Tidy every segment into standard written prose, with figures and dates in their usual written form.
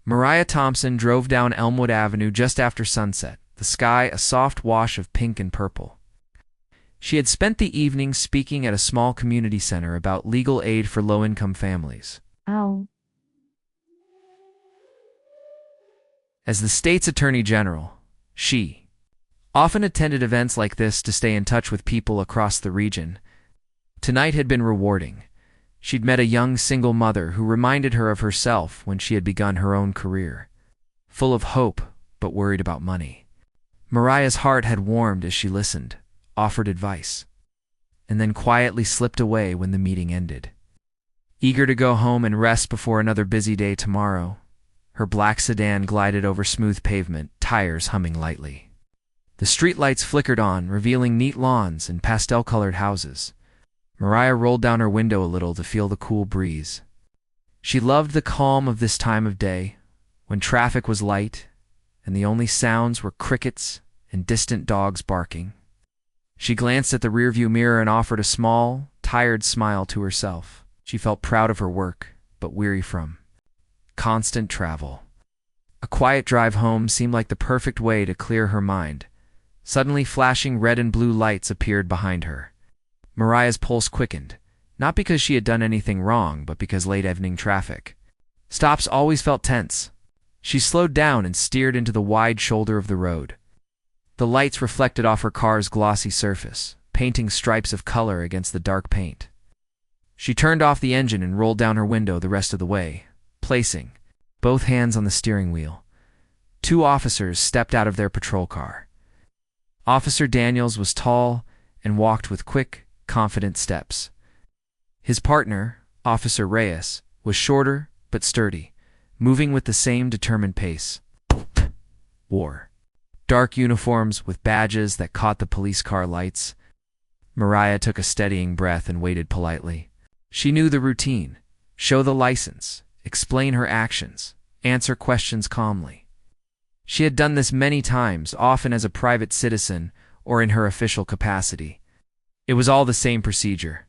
Mariah Thompson drove down Elmwood Avenue just after sunset, the sky a soft wash of pink and purple. She had spent the evening speaking at a small community center about legal aid for low-income families. Ow. As the state's attorney general, she often attended events like this to stay in touch with people across the region. Tonight had been rewarding. She'd met a young single mother who reminded her of herself when she had begun her own career. Full of hope, but worried about money. Mariah's heart had warmed as she listened, offered advice, and then quietly slipped away when the meeting ended. Eager to go home and rest before another busy day tomorrow, her black sedan glided over smooth pavement, tires humming lightly. The streetlights flickered on, revealing neat lawns and pastel-colored houses. Mariah rolled down her window a little to feel the cool breeze. She loved the calm of this time of day, when traffic was light and the only sounds were crickets and distant dogs barking. She glanced at the rearview mirror and offered a small, tired smile to herself. She felt proud of her work, but weary from constant travel. A quiet drive home seemed like the perfect way to clear her mind. Suddenly, flashing red and blue lights appeared behind her. Mariah's pulse quickened, not because she had done anything wrong, but because late-evening traffic stops always felt tense. She slowed down and steered into the wide shoulder of the road. The lights reflected off her car's glossy surface, painting stripes of color against the dark paint. She turned off the engine and rolled down her window the rest of the way, placing both hands on the steering wheel. 2 officers stepped out of their patrol car. Officer Daniels was tall and walked with quick, confident steps. His partner, Officer Reyes, was shorter but sturdy, moving with the same determined pace. Wore dark uniforms with badges that caught the police car lights. Mariah took a steadying breath and waited politely. She knew the routine: show the license, explain her actions, answer questions calmly. She had done this many times, often as a private citizen or in her official capacity. It was all the same procedure.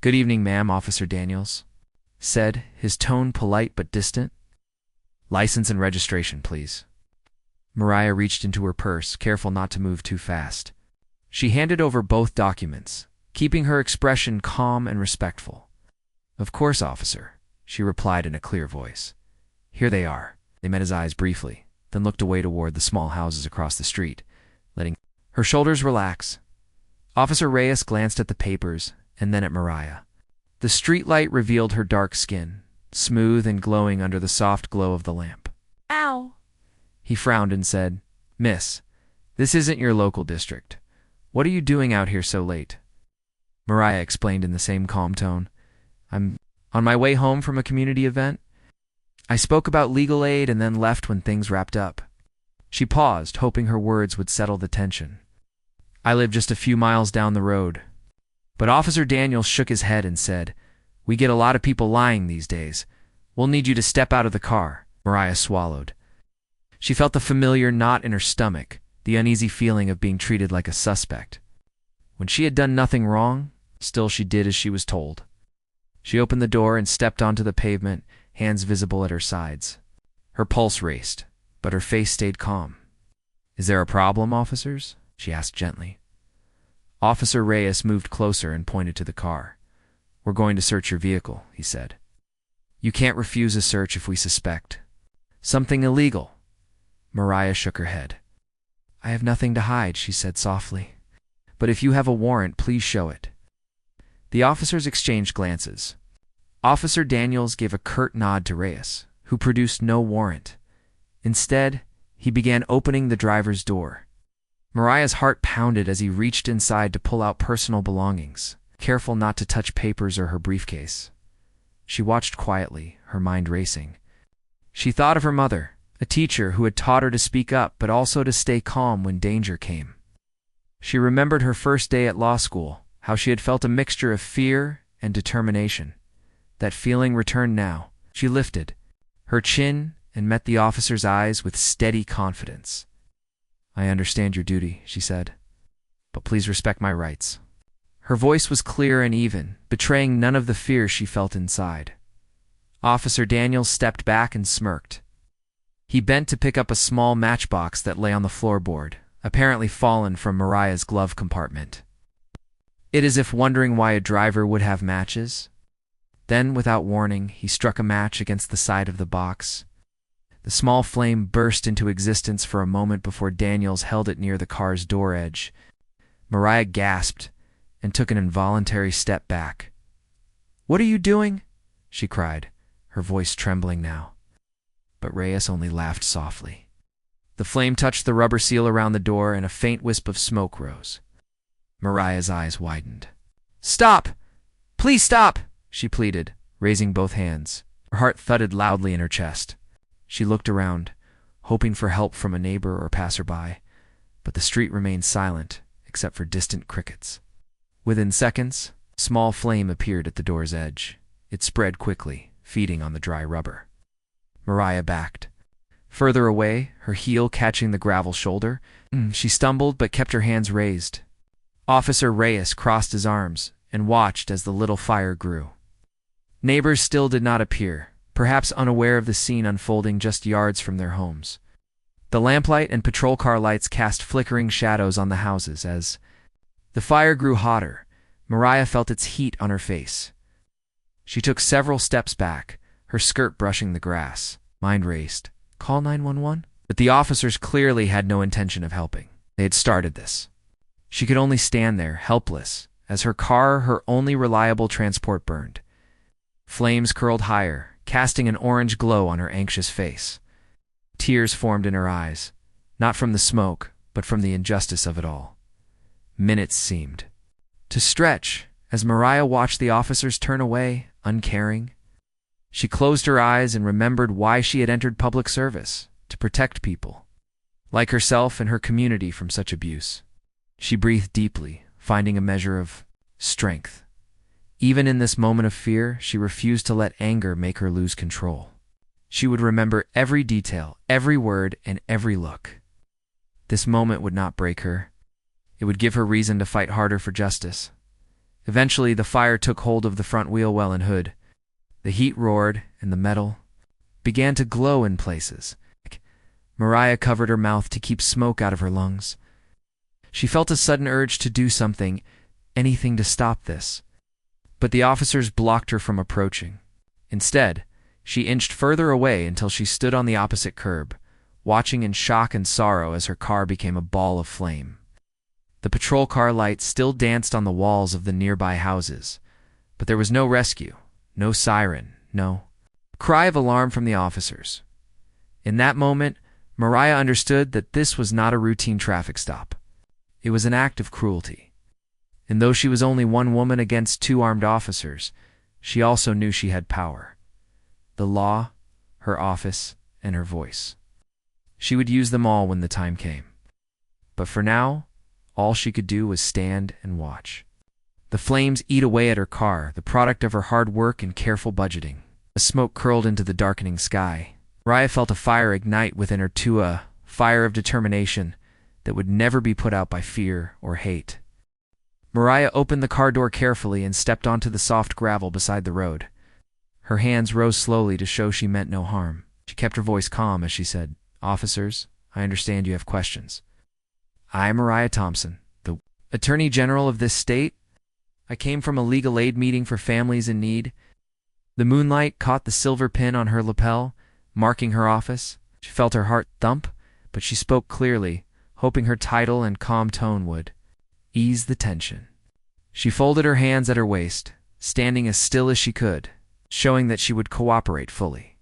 "Good evening, ma'am," Officer Daniels said, his tone polite but distant. "License and registration, please." Mariah reached into her purse, careful not to move too fast. She handed over both documents, keeping her expression calm and respectful. "Of course, officer," she replied in a clear voice. "Here they are." They met his eyes briefly, then looked away toward the small houses across the street, letting her shoulders relax. Officer Reyes glanced at the papers and then at Mariah. The streetlight revealed her dark skin, smooth and glowing under the soft glow of the lamp. Ow. He frowned and said, "Miss, this isn't your local district. What are you doing out here so late?" Mariah explained in the same calm tone. "I'm on my way home from a community event. I spoke about legal aid and then left when things wrapped up." She paused, hoping her words would settle the tension. "I live just a few miles down the road." But Officer Daniels shook his head and said, "We get a lot of people lying these days. We'll need you to step out of the car." Mariah swallowed. She felt the familiar knot in her stomach, the uneasy feeling of being treated like a suspect. When she had done nothing wrong, still she did as she was told. She opened the door and stepped onto the pavement, hands visible at her sides. Her pulse raced, but her face stayed calm. "Is there a problem, officers?" she asked gently. Officer Reyes moved closer and pointed to the car. "We're going to search your vehicle," he said. "You can't refuse a search if we suspect something illegal." Mariah shook her head. "I have nothing to hide," she said softly. "But if you have a warrant, please show it." The officers exchanged glances. Officer Daniels gave a curt nod to Reyes, who produced no warrant. Instead, he began opening the driver's door. Mariah's heart pounded as he reached inside to pull out personal belongings, careful not to touch papers or her briefcase. She watched quietly, her mind racing. She thought of her mother, a teacher who had taught her to speak up but also to stay calm when danger came. She remembered her first day at law school, how she had felt a mixture of fear and determination. That feeling returned now. She lifted her chin and met the officer's eyes with steady confidence. "I understand your duty," she said, "but please respect my rights." Her voice was clear and even, betraying none of the fear she felt inside. Officer Daniels stepped back and smirked. He bent to pick up a small matchbox that lay on the floorboard, apparently fallen from Mariah's glove compartment. It as if wondering why a driver would have matches. Then, without warning, he struck a match against the side of the box. The small flame burst into existence for a moment before Daniels held it near the car's door edge. Mariah gasped and took an involuntary step back. "What are you doing?" she cried, her voice trembling now. But Reyes only laughed softly. The flame touched the rubber seal around the door and a faint wisp of smoke rose. Mariah's eyes widened. "Stop! Please stop!" she pleaded, raising both hands. Her heart thudded loudly in her chest. She looked around, hoping for help from a neighbor or passerby, but the street remained silent, except for distant crickets. Within seconds, a small flame appeared at the door's edge. It spread quickly, feeding on the dry rubber. Mariah backed. Further away, her heel catching the gravel shoulder, she stumbled but kept her hands raised. Officer Reyes crossed his arms and watched as the little fire grew. Neighbors still did not appear, perhaps unaware of the scene unfolding just yards from their homes. The lamplight and patrol car lights cast flickering shadows on the houses as the fire grew hotter. Mariah felt its heat on her face. She took several steps back, her skirt brushing the grass. Mind raced. Call 911? But the officers clearly had no intention of helping. They had started this. She could only stand there, helpless, as her car, her only reliable transport, burned. Flames curled higher, casting an orange glow on her anxious face. Tears formed in her eyes, not from the smoke, but from the injustice of it all. Minutes seemed to stretch as Mariah watched the officers turn away, uncaring. She closed her eyes and remembered why she had entered public service, to protect people, like herself and her community, from such abuse. She breathed deeply, finding a measure of strength. Even in this moment of fear, she refused to let anger make her lose control. She would remember every detail, every word, and every look. This moment would not break her. It would give her reason to fight harder for justice. Eventually, the fire took hold of the front wheel well and hood. The heat roared, and the metal began to glow in places. Mariah covered her mouth to keep smoke out of her lungs. She felt a sudden urge to do something, anything to stop this. But the officers blocked her from approaching. Instead, she inched further away until she stood on the opposite curb, watching in shock and sorrow as her car became a ball of flame. The patrol car lights still danced on the walls of the nearby houses, but there was no rescue, no siren, no cry of alarm from the officers. In that moment, Mariah understood that this was not a routine traffic stop. It was an act of cruelty. And though she was only one woman against two armed officers, she also knew she had power. The law, her office, and her voice. She would use them all when the time came. But for now, all she could do was stand and watch. The flames eat away at her car, the product of her hard work and careful budgeting. The smoke curled into the darkening sky. Mariah felt a fire ignite within her, a fire of determination that would never be put out by fear or hate. Mariah opened the car door carefully and stepped onto the soft gravel beside the road. Her hands rose slowly to show she meant no harm. She kept her voice calm as she said, "Officers, I understand you have questions. I am Mariah Thompson, the Attorney General of this state. I came from a legal aid meeting for families in need." The moonlight caught the silver pin on her lapel, marking her office. She felt her heart thump, but she spoke clearly, hoping her title and calm tone would ease the tension. She folded her hands at her waist, standing as still as she could, showing that she would cooperate fully.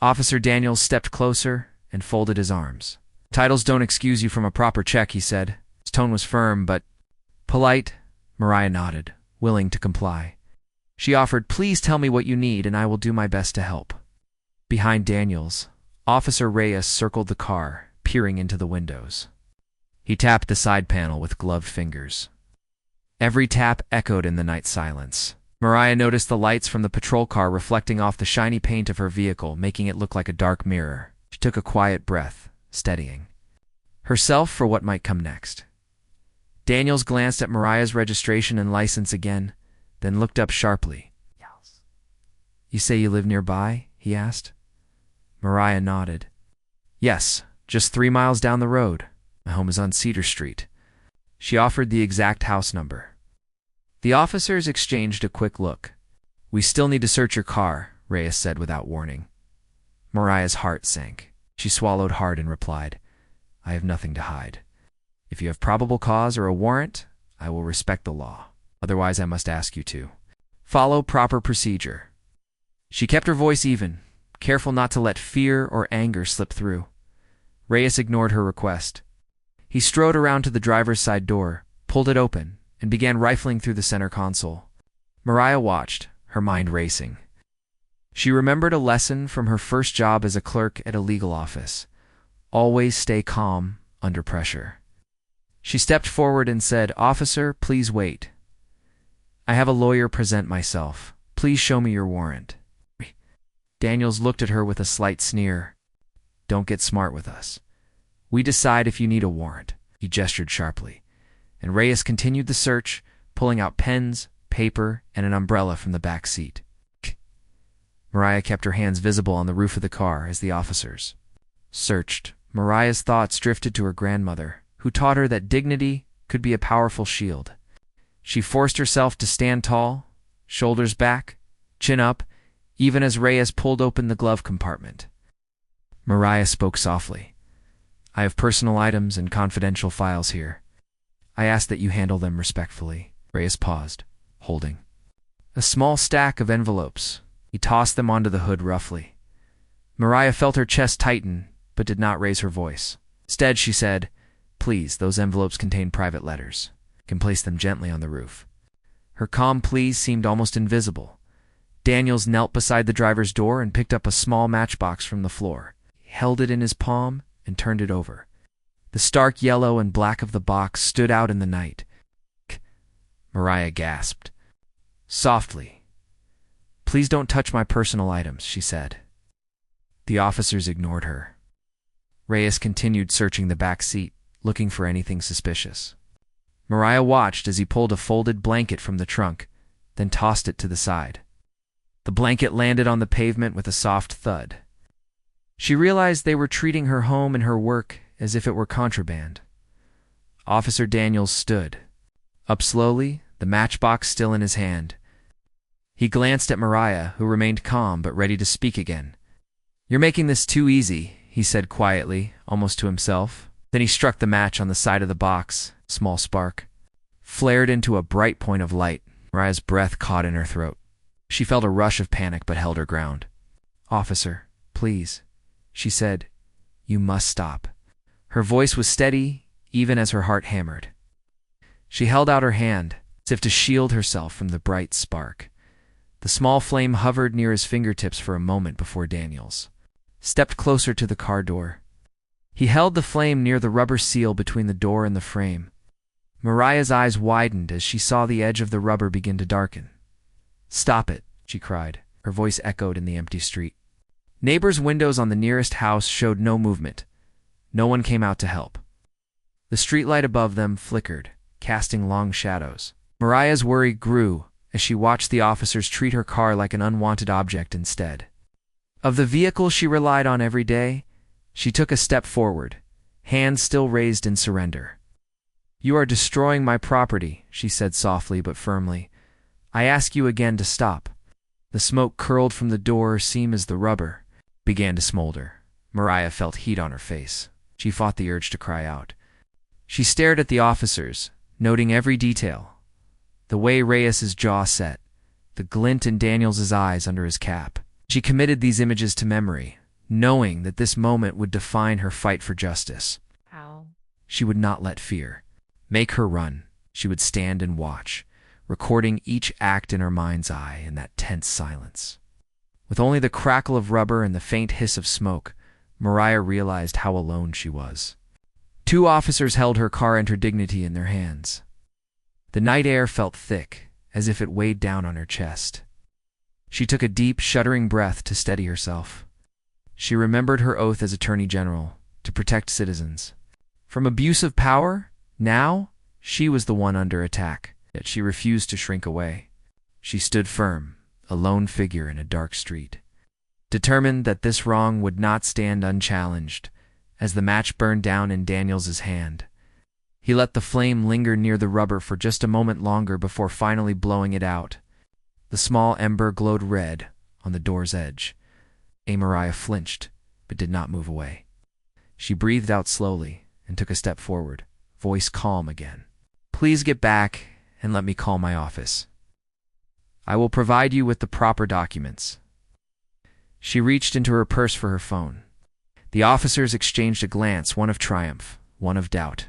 Officer Daniels stepped closer and folded his arms. "Titles don't excuse you from a proper check," he said. His tone was firm but polite. Mariah nodded, willing to comply. She offered, "Please tell me what you need and I will do my best to help." Behind Daniels, Officer Reyes circled the car, peering into the windows. He tapped the side panel with gloved fingers. Every tap echoed in the night silence. Mariah noticed the lights from the patrol car reflecting off the shiny paint of her vehicle, making it look like a dark mirror. She took a quiet breath, steadying herself for what might come next. Daniels glanced at Mariah's registration and license again, then looked up sharply. "You say you live nearby?" he asked. Mariah nodded. Yes, just 3 miles down the road. My home is on Cedar Street. She offered the exact house number. The officers exchanged a quick look. We still need to search your car, Reyes said without warning. Mariah's heart sank. She swallowed hard and replied, I have nothing to hide. If you have probable cause or a warrant, I will respect the law. Otherwise, I must ask you to follow proper procedure. She kept her voice even, careful not to let fear or anger slip through. Reyes ignored her request. He strode around to the driver's side door, pulled it open, and began rifling through the center console. Mariah watched, her mind racing. She remembered a lesson from her first job as a clerk at a legal office. Always stay calm under pressure. She stepped forward and said, Officer, please wait. I have a lawyer present myself. Please show me your warrant. Daniels looked at her with a slight sneer. Don't get smart with us. We decide if you need a warrant. He gestured sharply, and Reyes continued the search, pulling out pens, paper, and an umbrella from the back seat. Mariah kept her hands visible on the roof of the car as the officers searched. Mariah's thoughts drifted to her grandmother, who taught her that dignity could be a powerful shield. She forced herself to stand tall, shoulders back, chin up, even as Reyes pulled open the glove compartment. Mariah spoke softly. I have personal items and confidential files here. I ask that you handle them respectfully. Reyes paused, holding a small stack of envelopes. He tossed them onto the hood roughly. Mariah felt her chest tighten, but did not raise her voice. Instead, she said, Please, those envelopes contain private letters. You can place them gently on the roof. Her calm pleas seemed almost invisible. Daniels knelt beside the driver's door and picked up a small matchbox from the floor. He held it in his palm and turned it over. The stark yellow and black of the box stood out in the night. Mariah gasped. Softly. Please don't touch my personal items, she said. The officers ignored her. Reyes continued searching the back seat, looking for anything suspicious. Mariah watched as he pulled a folded blanket from the trunk, then tossed it to the side. The blanket landed on the pavement with a soft thud. She realized they were treating her home and her work as if it were contraband. Officer Daniels stood, up slowly, the matchbox still in his hand. He glanced at Mariah, who remained calm but ready to speak again. You're making this too easy, he said quietly, almost to himself. Then he struck the match on the side of the box. A small spark flared into a bright point of light. Mariah's breath caught in her throat. She felt a rush of panic but held her ground. Officer, please, she said. You must stop. Her voice was steady, even as her heart hammered. She held out her hand, as if to shield herself from the bright spark. The small flame hovered near his fingertips for a moment before Daniels stepped closer to the car door. He held the flame near the rubber seal between the door and the frame. Mariah's eyes widened as she saw the edge of the rubber begin to darken. Stop it, she cried. Her voice echoed in the empty street. Neighbors' windows on the nearest house showed no movement. No one came out to help. The streetlight above them flickered, casting long shadows. Mariah's worry grew as she watched the officers treat her car like an unwanted object instead. Of the vehicle she relied on every day, she took a step forward, hands still raised in surrender. You are destroying my property, she said softly but firmly. I ask you again to stop. The smoke curled from the door seam as the rubber began to smolder. Mariah felt heat on her face. She fought the urge to cry out. She stared at the officers, noting every detail. The way Reyes's jaw set, the glint in Daniels's eyes under his cap. She committed these images to memory, knowing that this moment would define her fight for justice. Ow. She would not let fear make her run. She would stand and watch, recording each act in her mind's eye in that tense silence. With only the crackle of rubber and the faint hiss of smoke, Mariah realized how alone she was. 2 officers held her car and her dignity in their hands. The night air felt thick, as if it weighed down on her chest. She took a deep, shuddering breath to steady herself. She remembered her oath as Attorney General, to protect citizens. From abuse of power, now, she was the one under attack, yet she refused to shrink away. She stood firm, a lone figure in a dark street, determined that this wrong would not stand unchallenged, as the match burned down in Daniels's hand. He let the flame linger near the rubber for just a moment longer before finally blowing it out. The small ember glowed red on the door's edge. Mariah flinched, but did not move away. She breathed out slowly and took a step forward, voice calm again. "Please get back and let me call my office. I will provide you with the proper documents." She reached into her purse for her phone. The officers exchanged a glance, one of triumph, one of doubt.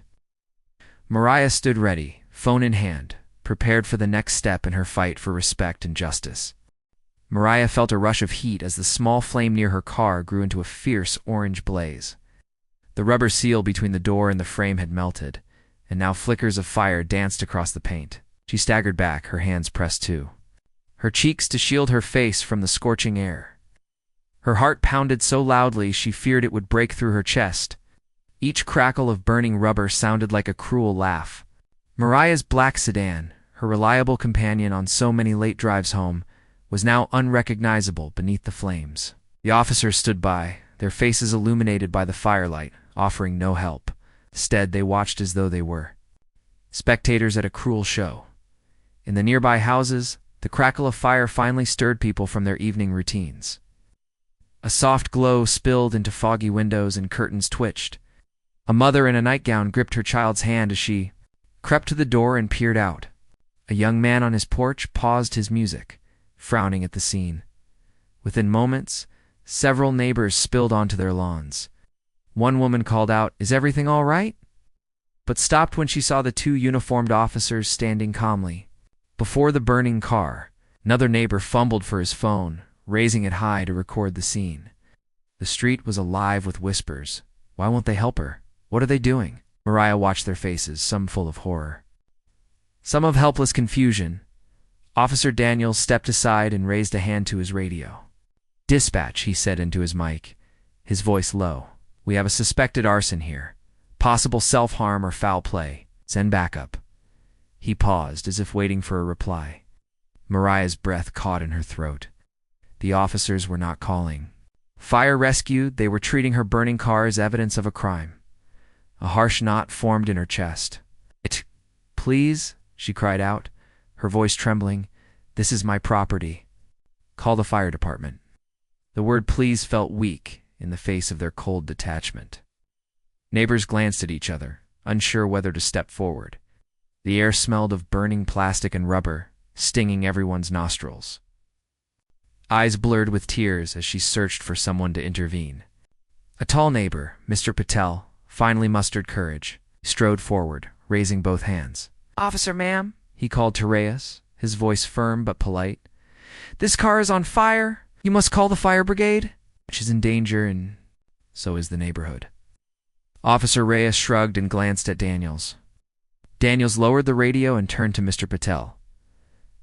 Mariah stood ready, phone in hand, prepared for the next step in her fight for respect and justice. Mariah felt a rush of heat as the small flame near her car grew into a fierce orange blaze. The rubber seal between the door and the frame had melted, and now flickers of fire danced across the paint. She staggered back, her hands pressed to her cheeks to shield her face from the scorching air. Her heart pounded so loudly she feared it would break through her chest. Each crackle of burning rubber sounded like a cruel laugh. Mariah's black sedan, her reliable companion on so many late drives home, was now unrecognizable beneath the flames. The officers stood by, their faces illuminated by the firelight, offering no help. Instead, they watched as though they were spectators at a cruel show. In the nearby houses, the crackle of fire finally stirred people from their evening routines. A soft glow spilled into foggy windows and curtains twitched. A mother in a nightgown gripped her child's hand as she crept to the door and peered out. A young man on his porch paused his music, frowning at the scene. Within moments, several neighbors spilled onto their lawns. One woman called out, "Is everything all right?" but stopped when she saw the two uniformed officers standing calmly before the burning car. Another neighbor fumbled for his phone, raising it high to record the scene. The street was alive with whispers. Why won't they help her? What are they doing? Mariah watched their faces, some full of horror, some of helpless confusion. Officer Daniels stepped aside and raised a hand to his radio. "Dispatch," he said into his mic, his voice low. "We have a suspected arson here. Possible self-harm or foul play. Send backup." He paused, as if waiting for a reply. Mariah's breath caught in her throat. The officers were not calling fire rescue, they were treating her burning car as evidence of a crime. A harsh knot formed in her chest. "Please," she cried out, her voice trembling, "this is my property. Call the fire department." The word "please" felt weak in the face of their cold detachment. Neighbors glanced at each other, unsure whether to step forward. The air smelled of burning plastic and rubber, stinging everyone's nostrils. Eyes blurred with tears as she searched for someone to intervene. A tall neighbor, Mr. Patel, finally mustered courage. He strode forward, raising both hands. "Officer, ma'am," he called to Reyes, his voice firm but polite. "This car is on fire. You must call the fire brigade. She's in danger, and so is the neighborhood." Officer Reyes shrugged and glanced at Daniels. Daniels lowered the radio and turned to Mr. Patel.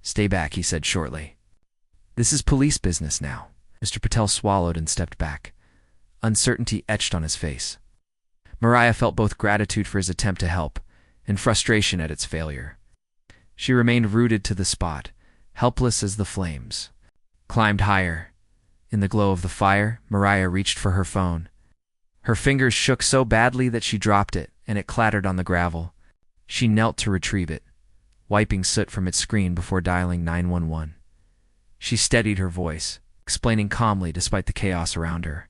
"Stay back," he said shortly. "This is police business now." Mr. Patel swallowed and stepped back. Uncertainty etched on his face. Mariah felt both gratitude for his attempt to help and frustration at its failure. She remained rooted to the spot, helpless as the flames climbed higher. In the glow of the fire, Mariah reached for her phone. Her fingers shook so badly that she dropped it, and it clattered on the gravel. She knelt to retrieve it, wiping soot from its screen before dialing 911. She steadied her voice, explaining calmly despite the chaos around her.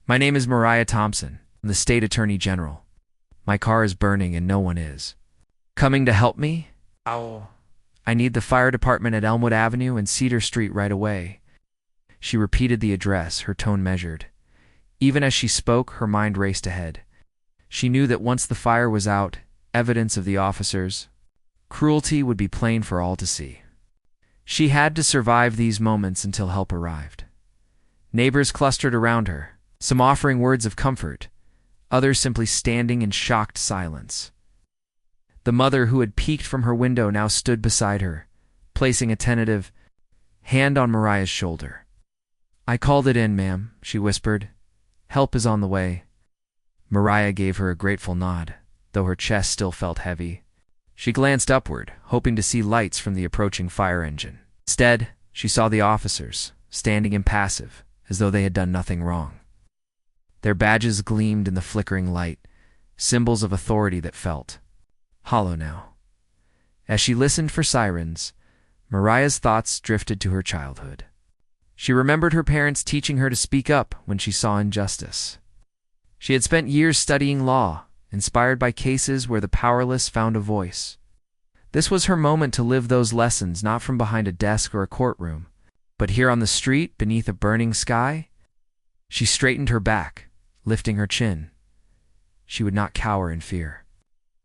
"My name is Mariah Thompson. I'm the State Attorney General. My car is burning and no one is coming to help me. I need the fire department at Elmwood Avenue and Cedar Street right away." She repeated the address, her tone measured. Even as she spoke, her mind raced ahead. She knew that once the fire was out, evidence of the officers' cruelty would be plain for all to see. She had to survive these moments until help arrived. Neighbors clustered around her, some offering words of comfort, others simply standing in shocked silence. The mother who had peeked from her window now stood beside her, placing a tentative hand on Mariah's shoulder. "I called it in, ma'am," she whispered. "Help is on the way." Mariah gave her a grateful nod, though her chest still felt heavy. She glanced upward, hoping to see lights from the approaching fire engine. Instead, she saw the officers, standing impassive, as though they had done nothing wrong. Their badges gleamed in the flickering light, symbols of authority that felt hollow now. As she listened for sirens, Mariah's thoughts drifted to her childhood. She remembered her parents teaching her to speak up when she saw injustice. She had spent years studying law, inspired by cases where the powerless found a voice. This was her moment to live those lessons, not from behind a desk or a courtroom, but here on the street beneath a burning sky. She straightened her back, lifting her chin. She would not cower in fear.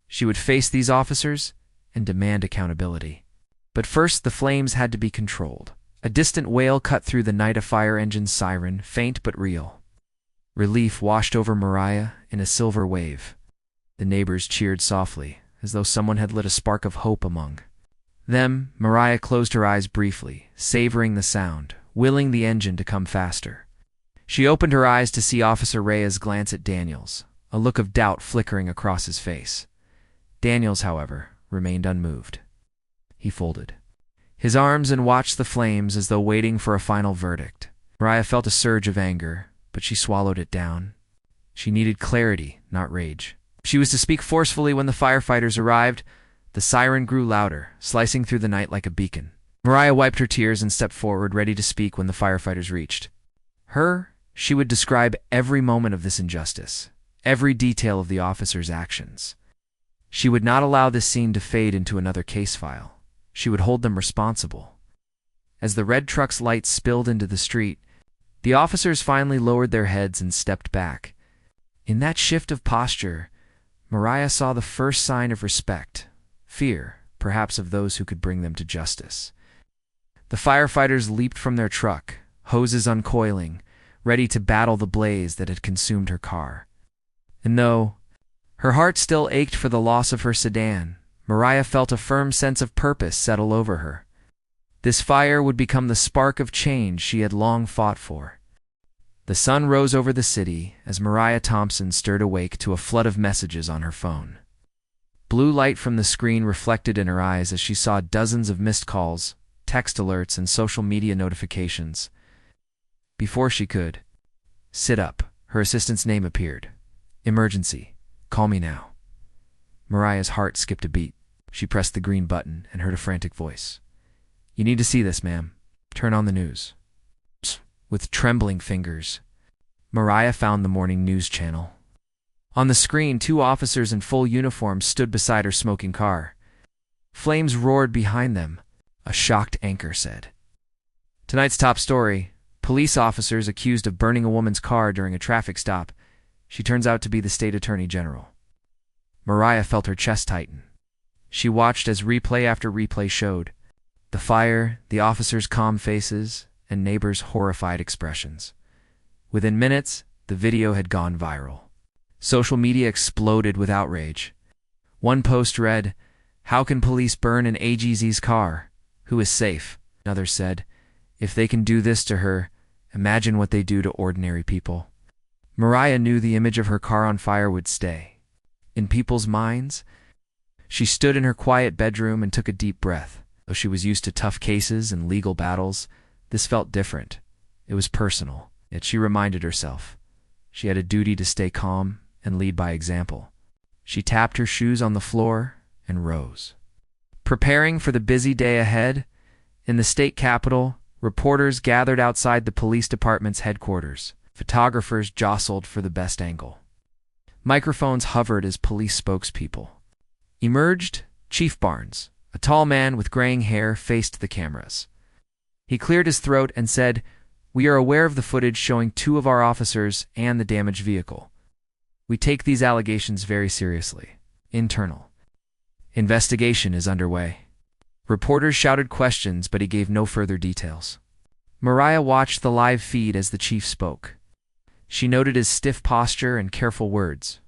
She would face these officers and demand accountability. But first, the flames had to be controlled. A distant wail cut through the night, a fire engine's siren, faint but real. Relief washed over Mariah in a silver wave. The neighbors cheered softly, as though someone had lit a spark of hope among them. Mariah closed her eyes briefly, savoring the sound, willing the engine to come faster. She opened her eyes to see Officer Reyes glance at Daniels, a look of doubt flickering across his face. Daniels, however, remained unmoved. He folded his arms and watched the flames as though waiting for a final verdict. Mariah felt a surge of anger, but she swallowed it down. She needed clarity, not rage. She was to speak forcefully when the firefighters arrived. The siren grew louder, slicing through the night like a beacon. Mariah wiped her tears and stepped forward, ready to speak when the firefighters reached her. She would describe every moment of this injustice, every detail of the officers' actions. She would not allow this scene to fade into another case file. She would hold them responsible. As the red truck's lights spilled into the street, the officers finally lowered their heads and stepped back. In that shift of posture, Mariah saw the first sign of respect, fear, perhaps of those who could bring them to justice. The firefighters leaped from their truck, hoses uncoiling, ready to battle the blaze that had consumed her car. And though her heart still ached for the loss of her sedan, Mariah felt a firm sense of purpose settle over her. This fire would become the spark of change she had long fought for. The sun rose over the city as Mariah Thompson stirred awake to a flood of messages on her phone. Blue light from the screen reflected in her eyes as she saw dozens of missed calls, text alerts, and social media notifications. Before she could sit up, her assistant's name appeared. Emergency. Call me now. Mariah's heart skipped a beat. She pressed the green button and heard a frantic voice. You need to see this, ma'am. Turn on the news. With trembling fingers, Mariah found the morning news channel. On the screen, two officers in full uniform stood beside her smoking car. Flames roared behind them, a shocked anchor said. Tonight's top story: police officers accused of burning a woman's car during a traffic stop. She turns out to be the state attorney general. Mariah felt her chest tighten. She watched as replay after replay showed the fire, the officers' calm faces, and neighbors' horrified expressions. Within minutes, the video had gone viral. Social media exploded with outrage. One post read, "How can police burn an AGZ's car? Who is safe?" Another said, "If they can do this to her, imagine what they do to ordinary people." Mariah knew the image of her car on fire would stay in people's minds. She stood in her quiet bedroom and took a deep breath. Though she was used to tough cases and legal battles, this felt different. It was personal. Yet she reminded herself she had a duty to stay calm and lead by example. She tapped her shoes on the floor and rose. Preparing for the busy day ahead, in the state capitol, reporters gathered outside the police department's headquarters. Photographers jostled for the best angle. Microphones hovered as police spokespeople emerged. Chief Barnes, a tall man with graying hair, faced the cameras. He cleared his throat and said, "We are aware of the footage showing two of our officers and the damaged vehicle. We take these allegations very seriously. Internal investigation is underway." Reporters shouted questions, but he gave no further details. Mariah watched the live feed as the chief spoke. She noted his stiff posture and careful words.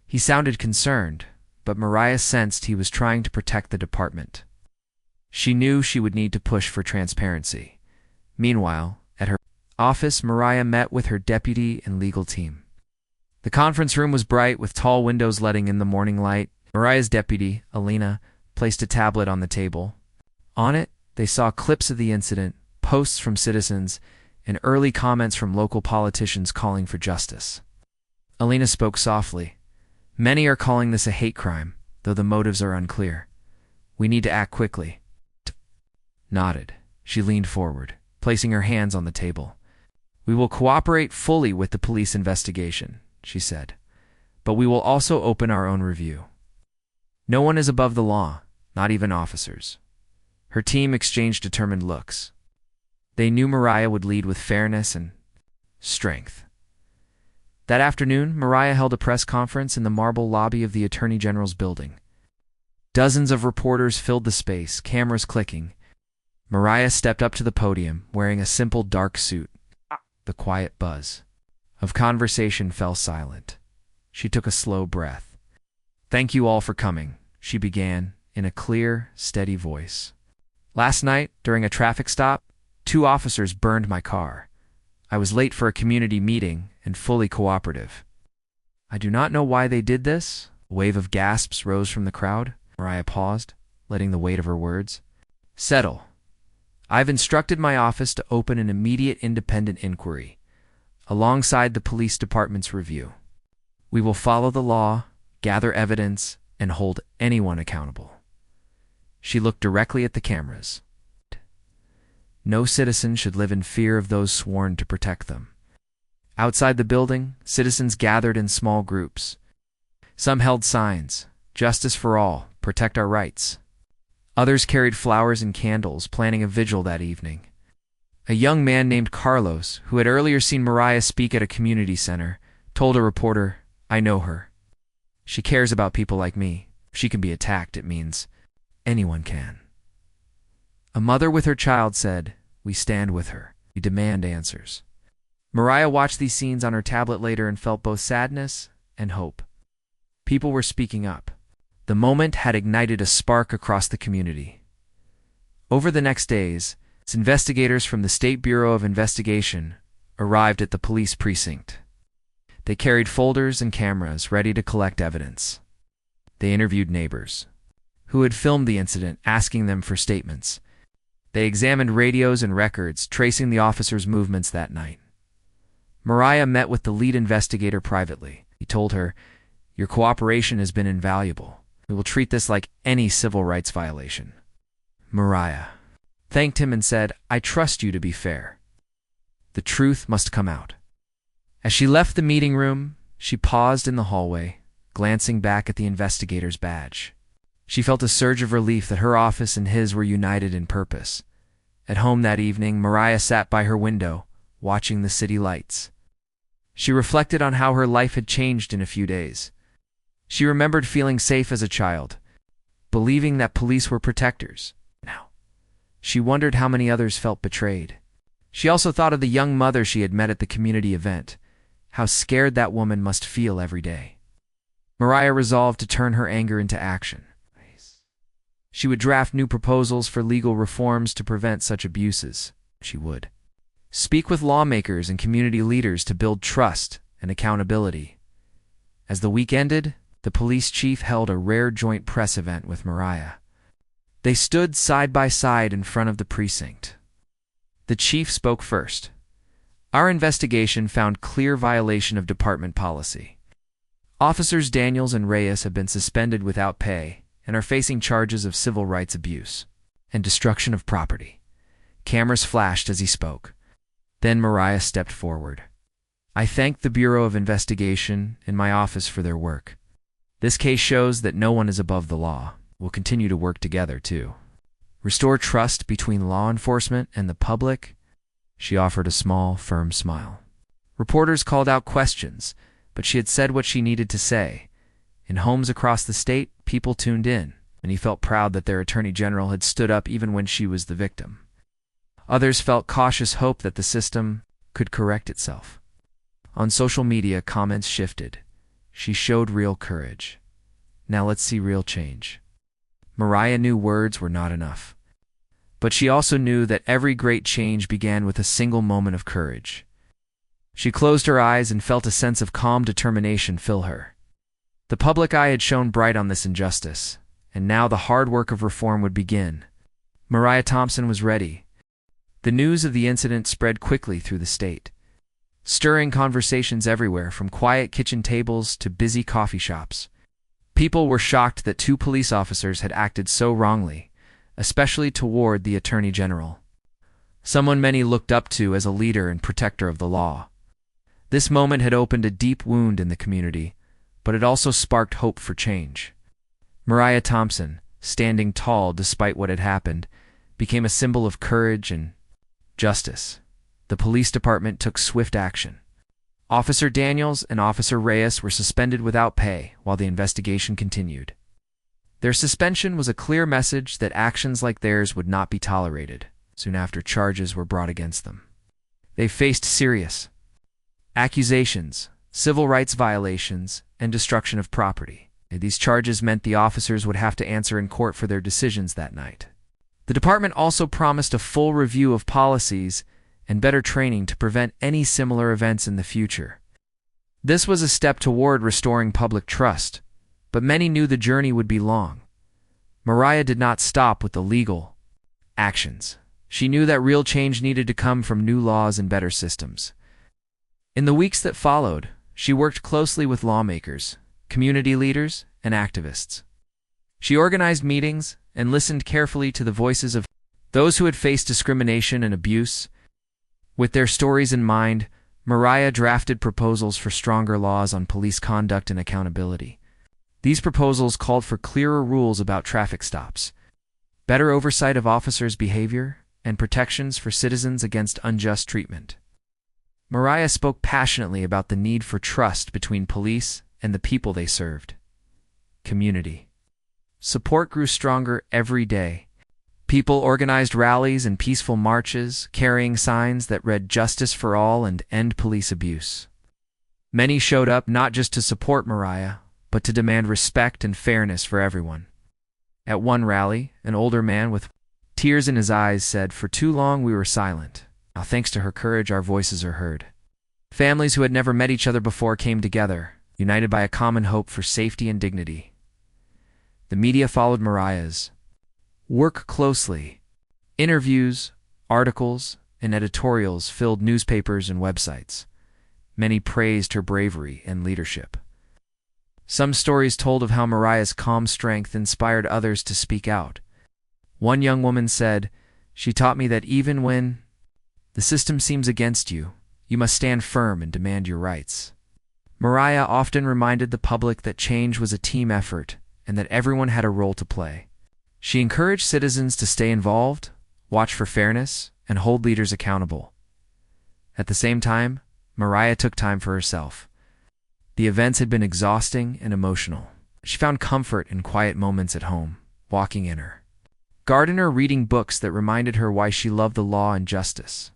He sounded concerned, but Mariah sensed he was trying to protect the department. She knew she would need to push for transparency. Meanwhile, at her office, Mariah met with her deputy and legal team. The conference room was bright, with tall windows letting in the morning light. Mariah's deputy, Alina, placed a tablet on the table. On it, they saw clips of the incident, posts from citizens, and early comments from local politicians calling for justice. Alina spoke softly. Many are calling this a hate crime, though the motives are unclear. We need to act quickly. Nodded. She leaned forward, placing her hands on the table. We will cooperate fully with the police investigation, she said. But we will also open our own review. No one is above the law, not even officers. Her team exchanged determined looks. They knew Mariah would lead with fairness and strength. That afternoon, Mariah held a press conference in the marble lobby of the Attorney General's building. Dozens of reporters filled the space, cameras clicking. Mariah stepped up to the podium, wearing a simple dark suit. The quiet buzz of conversation fell silent. She took a slow breath. Thank you all for coming, she began, in a clear, steady voice. Last night, during a traffic stop, 2 officers burned my car. I was late for a community meeting and fully cooperative. I do not know why they did this. A wave of gasps rose from the crowd. Mariah paused, letting the weight of her words settle. I've instructed my office to open an immediate independent inquiry, alongside the police department's review. We will follow the law, gather evidence, and hold anyone accountable. She looked directly at the cameras. No citizen should live in fear of those sworn to protect them. Outside the building, citizens gathered in small groups. Some held signs, "Justice for all, protect our rights." Others carried flowers and candles, planning a vigil that evening. A young man named Carlos, who had earlier seen Mariah speak at a community center, told a reporter, I know her. She cares about people like me. If she can be attacked, it means anyone can. A mother with her child said, we stand with her. We demand answers. Mariah watched these scenes on her tablet later and felt both sadness and hope. People were speaking up. The moment had ignited a spark across the community. Over the next days, investigators from the State Bureau of Investigation arrived at the police precinct. They carried folders and cameras ready to collect evidence. They interviewed neighbors who had filmed the incident, asking them for statements. They examined radios and records, tracing the officers' movements that night. Mariah met with the lead investigator privately. He told her, your cooperation has been invaluable. We will treat this like any civil rights violation. Mariah thanked him and said, I trust you to be fair. The truth must come out. As she left the meeting room, she paused in the hallway, glancing back at the investigator's badge. She felt a surge of relief that her office and his were united in purpose. At home that evening, Mariah sat by her window, watching the city lights. She reflected on how her life had changed in a few days. She remembered feeling safe as a child, believing that police were protectors. Now, she wondered how many others felt betrayed. She also thought of the young mother she had met at the community event, how scared that woman must feel every day. Mariah resolved to turn her anger into action. She would draft new proposals for legal reforms to prevent such abuses. She would speak with lawmakers and community leaders to build trust and accountability. As the week ended, the police chief held a rare joint press event with Mariah. They stood side by side in front of the precinct. The chief spoke first. Our investigation found clear violation of department policy. Officers Daniels and Reyes have been suspended without pay and are facing charges of civil rights abuse and destruction of property. Cameras flashed as he spoke. Then Mariah stepped forward. I thank the Bureau of Investigation and my office for their work. This case shows that no one is above the law. We'll continue to work together, too. Restore trust between law enforcement and the public. She offered a small, firm smile. Reporters called out questions, but she had said what she needed to say. In homes across the state, people tuned in, and he felt proud that their attorney general had stood up even when she was the victim. Others felt cautious hope that the system could correct itself. On social media, comments shifted. She showed real courage. Now let's see real change. Mariah knew words were not enough. But she also knew that every great change began with a single moment of courage. She closed her eyes and felt a sense of calm determination fill her. The public eye had shone bright on this injustice, and now the hard work of reform would begin. Mariah Thompson was ready. The news of the incident spread quickly through the state. stirring conversations everywhere from quiet kitchen tables to busy coffee shops. People were shocked that two police officers had acted so wrongly, especially toward the Attorney General, someone many looked up to as a leader and protector of the law. This moment had opened a deep wound in the community, but it also sparked hope for change. Mariah Thompson, standing tall despite what had happened, became a symbol of courage and justice. The police department took swift action. Officer Daniels and Officer Reyes were suspended without pay while the investigation continued. Their suspension was a clear message that actions like theirs would not be tolerated. Soon after, charges were brought against them. They faced serious accusations, civil rights violations, and destruction of property. These charges meant the officers would have to answer in court for their decisions that night. The department also promised a full review of policies and better training to prevent any similar events in the future. This was a step toward restoring public trust, but many knew the journey would be long. Mariah did not stop with the legal actions. She knew that real change needed to come from new laws and better systems. In the weeks that followed, she worked closely with lawmakers, community leaders, and activists. She organized meetings and listened carefully to the voices of those who had faced discrimination and abuse. With their stories in mind, Mariah drafted proposals for stronger laws on police conduct and accountability. These proposals called for clearer rules about traffic stops, better oversight of officers' behavior, and protections for citizens against unjust treatment. Mariah spoke passionately about the need for trust between police and the people they served. Community support grew stronger every day. People organized rallies and peaceful marches, carrying signs that read "Justice for All" and "End Police Abuse." Many showed up not just to support Mariah, but to demand respect and fairness for everyone. At one rally, an older man with tears in his eyes said, "For too long we were silent. Now, thanks to her courage, our voices are heard." Families who had never met each other before came together, united by a common hope for safety and dignity. The media followed Mariah's work closely. Interviews, articles, and editorials filled newspapers and websites. Many praised her bravery and leadership. Some stories told of how Mariah's calm strength inspired others to speak out. One young woman said, "She taught me that even when the system seems against you, you must stand firm and demand your rights." Mariah often reminded the public that change was a team effort and that everyone had a role to play. She encouraged citizens to stay involved, watch for fairness, and hold leaders accountable. At the same time, Mariah took time for herself. The events had been exhausting and emotional. She found comfort in quiet moments at home, walking in her garden or reading books that reminded her why she loved the law and justice.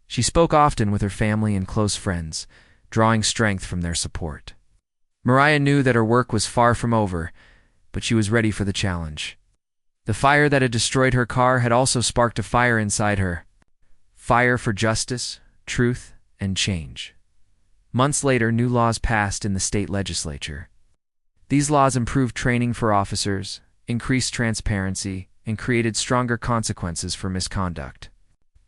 She spoke often with her family and close friends, drawing strength from their support. Mariah knew that her work was far from over, but she was ready for the challenge. The fire that had destroyed her car had also sparked a fire inside her. Fire for justice, truth, and change. Months later, new laws passed in the state legislature. These laws improved training for officers, increased transparency, and created stronger consequences for misconduct.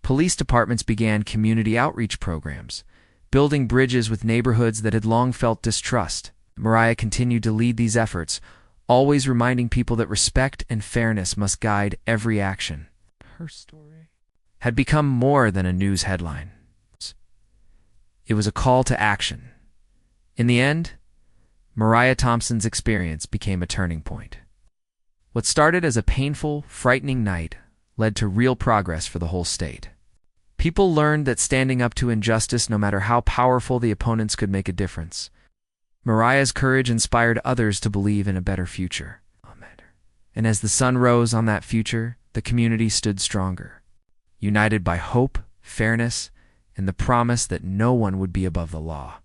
Police departments began community outreach programs, building bridges with neighborhoods that had long felt distrust. Mariah continued to lead these efforts, always reminding people that respect and fairness must guide every action. Her story had become more than a news headline. It was a call to action. In the end, Mariah Thompson's experience became a turning point. What started as a painful, frightening night led to real progress for the whole state. People learned that standing up to injustice, no matter how powerful the opponents, could make a difference. Mariah's courage inspired others to believe in a better future. And as the sun rose on that future, the community stood stronger, united by hope, fairness, and the promise that no one would be above the law.